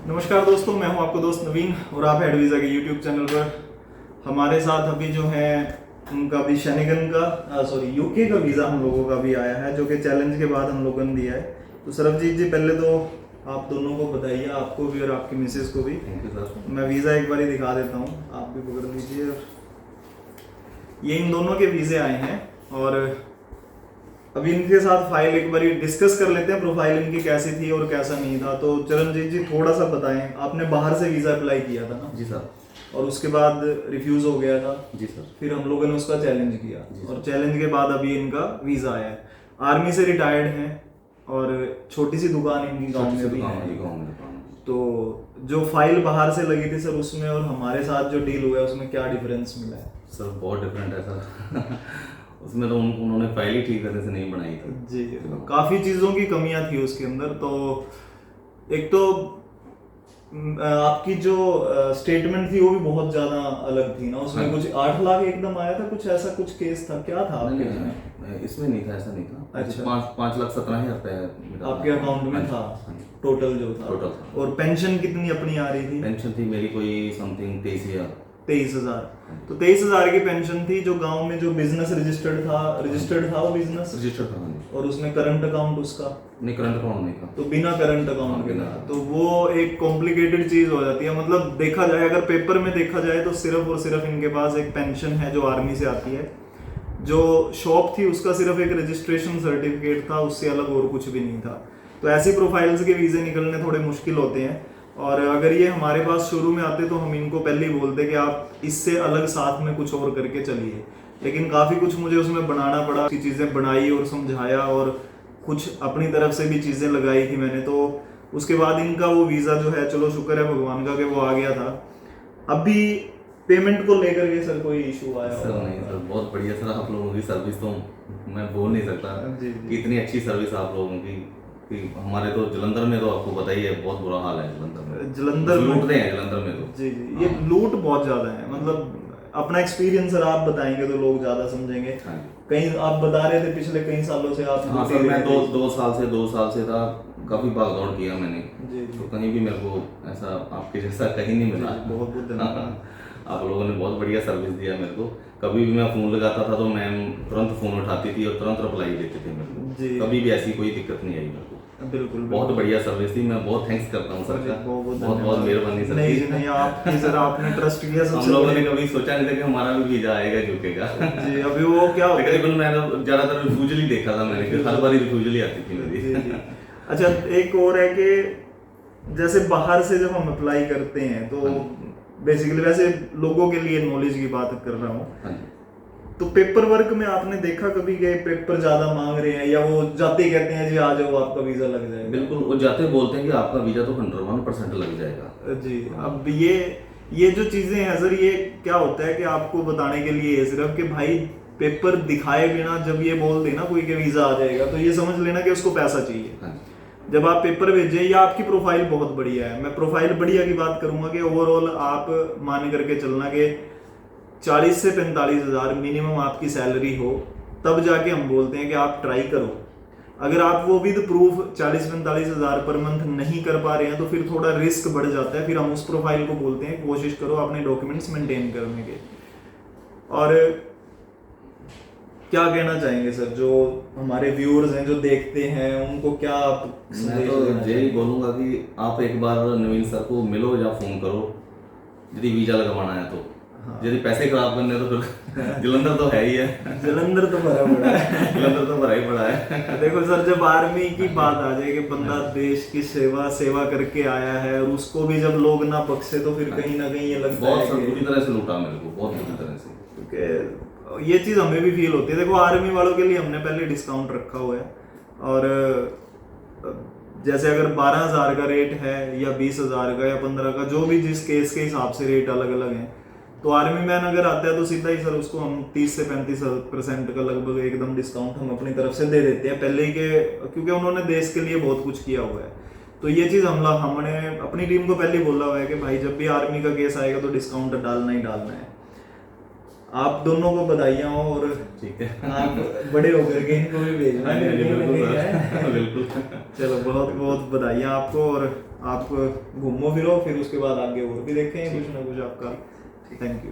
नमस्कार दोस्तों, मैं हूं आपका दोस्त नवीन और आप हेड वीज़ा के यूट्यूब चैनल पर। हमारे साथ अभी जो है उनका भी शेनेगन का यूके का वीज़ा हम लोगों का भी आया है, जो कि चैलेंज के बाद हम लोगों ने दिया है। तो सरबजीत जी, पहले तो आप दोनों को बताइए, आपको भी और आपकी मिसेस को भी। Thank you sir. मैं वीज़ा एक बार ही दिखा देता हूँ, आप भी पकड़ लीजिए। और ये इन दोनों के वीज़े आए हैं और अभी इनके साथ फाइल एक बार डिस्कस कर लेते हैं, प्रोफाइल इनकी कैसी थी और कैसा नहीं था। तो चरणजीत जी, थोड़ा सा बताएं, आपने बाहर से वीज़ा अप्लाई किया था ना? जी सर। और उसके बाद रिफ्यूज़ हो गया था? जी सर। फिर हम लोगों ने उसका चैलेंज किया और चैलेंज के बाद अभी इनका वीज़ा आया है। आर्मी से रिटायर्ड हैं और छोटी सी दुकान इनकी गाँव में भी है। तो जो फाइल बाहर से लगी थी सर, उसमें और हमारे साथ जो डील हुआ है उसमें क्या डिफरेंस मिला है? सर बहुत डिफरेंट है सर। उसमें तो उन्होंने फाइल ही ठीक तरह से नहीं बनाई थी जी। काफ़ी चीज़ों की कमियां थी उसके अंदर। तो एक तो आपकी जो स्टेटमेंट थी वो भी बहुत ज़्यादा अलग थी ना, उसमें कुछ 8 लाख एकदम आया था, कुछ ऐसा कुछ केस था, क्या था आपके इसमें? इसमें नहीं था, ऐसा नहीं था। अच्छा, 5,17,000 आपके अकाउंट में था टोटल जो था? टोटल था। और पेंशन कितनी अपनी आ रही थी? पेंशन थी मेरी कोई समथिंग 23,000। तो 23,000 की पेंशन थी। जो गांव में जो बिजनेस रजिस्टर्ड था वो बिजनेस रजिस्टर्ड था। और उसमें करंट अकाउंट उसका नहीं, करंट अकाउंट नहीं था। तो बिना करंट अकाउंट के था। तो वो एक कॉम्प्लिकेटेड चीज हो जाती है। मतलब देखा जाए, अगर पेपर में देखा जाए तो सिर्फ और सिर्फ इनके पास एक पेंशन है जो आर्मी से आती है। जो शॉप थी उसका सिर्फ एक रजिस्ट्रेशन सर्टिफिकेट था, उससे अलग और कुछ भी नहीं था। तो ऐसी प्रोफाइल्स के वीजे निकलने थोड़े मुश्किल होते हैं। और अगर ये हमारे पास शुरू में आते तो हम इनको पहले ही बोलते कि आप इससे अलग साथ में कुछ और करके चलिए। लेकिन काफ़ी कुछ मुझे उसमें बनाना पड़ा, चीज़ें बनाई और समझाया और कुछ अपनी तरफ से भी चीज़ें लगाई थी मैंने। तो उसके बाद इनका वो वीज़ा जो है, चलो शुक्र है भगवान का कि वो आ गया था। अभी पेमेंट को लेकर के सर कोई इशू आया? सर नहीं सर, बहुत बढ़िया सर। आप लोगों की सर्विस तो मैं बोल नहीं सकता। जी। इतनी अच्छी सर्विस आप लोगों की कि हमारे तो जलंधर में तो आपको पता ही है, बहुत बुरा हाल है जलंधर में लूटते हैं जलंधर में तो। जी। ये लूट बहुत ज़्यादा है। मतलब अपना एक्सपीरियंस सर आप बताएंगे तो लोग ज़्यादा समझेंगे। कहीं आप बता रहे थे पिछले कई सालों से आप? हाँ सर, मैं दो साल से था। काफ़ी भाग दौड़ किया मैंने। जी। तो कहीं भी मेरे को ऐसा आपके जैसा कहीं नहीं मिला। बहुत बहुत धन्यवाद। आप लोगों ने बहुत बढ़िया सर्विस दिया मेरे को। कभी भी मैं फ़ोन लगाता था तो मैम तुरंत फ़ोन उठाती थी और तुरंत रिप्लाई देते थे मेरे को। जी। कभी भी ऐसी कोई दिक्कत नहीं आई मेरे को। बिल्कुल, बहुत बढ़िया सर्विस थी। मैं बहुत थैंक्स करता हूँ सर का। बहुत मेहरबानी सर। नहीं, आपकी सर, आपने ट्रस्ट किया। हम लोगों ने कभी सोचा नहीं था कि हमारा भी वीजा आएगा यूके का। जी। अभी वो क्या होता है, लेकिन मैं तो ज़्यादातर रिफ्यूजल ही देखा था मैंने कि हर बार रिफ्यूजल ही आती थी मेरी। अच्छा, एक और है कि जैसे बाहर से जब हम अप्लाई करते हैं तो बेसिकली, वैसे लोगों के लिए नॉलेज की बात कर रहा हूँ, तो पेपर वर्क में आपने देखा कभी कि पेपर ज्यादा मांग रहे हैं या वो जाते ही कहते हैं जी आ जाओ आपका वीजा लग जाएगा? बिल्कुल, वो जाते बोलते हैं कि आपका वीजा तो 101% लग जाएगा। जी। अब ये जो चीजें हैं सर, ये क्या होता है कि आपको बताने के लिए सिर्फ कि भाई पेपर दिखाए बिना जब ये बोल देना कोई के वीजा आ जाएगा तो ये समझ लेना कि उसको पैसा चाहिए। जब आप पेपर भेजें, या आपकी प्रोफाइल बहुत बढ़िया है, मैं प्रोफाइल बढ़िया की बात करूंगा कि ओवरऑल आप मान करके चलना कि 40 से 45 हज़ार मिनिमम आपकी सैलरी हो, तब जाके हम बोलते हैं कि आप ट्राई करो। अगर आप वो विद प्रूफ 40-45 हज़ार पर मंथ नहीं कर पा रहे हैं तो फिर थोड़ा रिस्क बढ़ जाता है। फिर हम उस प्रोफाइल को बोलते हैं कोशिश करो अपने डॉक्यूमेंट्स मेंटेन करने के। और क्या कहना चाहेंगे सर, जो हमारे व्यूअर्स हैं जो देखते हैं, उनको क्या आप? मैं तो यही बोलूँगा कि आप एक बार नवीन सर को मिलो या फ़ोन करो यदि वीज़ा लगवाना है तो। यदि पैसे खराब करने तो फिर जलंधर तो है ही है। जलंधर तो भरा पड़ा है। जलंधर तो भरा ही पड़ा है। देखो सर, जब आर्मी की बात आ जाए कि बंदा देश की सेवा करके आया है और उसको भी जब लोग ना बख्शे तो फिर कहीं ना कहीं ये लगता है बहुत बुरी तरह से लूटा मेरे को, बहुत बुरी तरह से। क्योंकि ये चीज़ हमें भी फील होती है। देखो, आर्मी वालों के लिए हमने पहले डिस्काउंट रखा हुआ है और जैसे अगर 12,000 का रेट है या 20,000 का या 15 का, जो भी जिस केस के हिसाब से रेट अलग अलग हैं, तो आर्मी मैन अगर आता है तो सीधा ही सर उसको हम 30 से 35% का लगभग एकदम डिस्काउंट हम अपनी तरफ से दे देते हैं पहले ही के, क्योंकि उन्होंने देश के लिए बहुत कुछ किया हुआ है। तो ये चीज़ हमने अपनी टीम को पहले ही बोला हुआ है कि भाई जब भी आर्मी का केस आएगा तो डिस्काउंट डालना ही डालना है। आप दोनों को बधाइयाँ हो और ठीक है, आप बड़े होकर के इनको भी भेजना है। बिल्कुल। चलो, बहुत बहुत बधाइयाँ आपको। और आप घूमो फिरो, फिर उसके बाद आगे और भी देखें कुछ ना कुछ आपका। Thank you.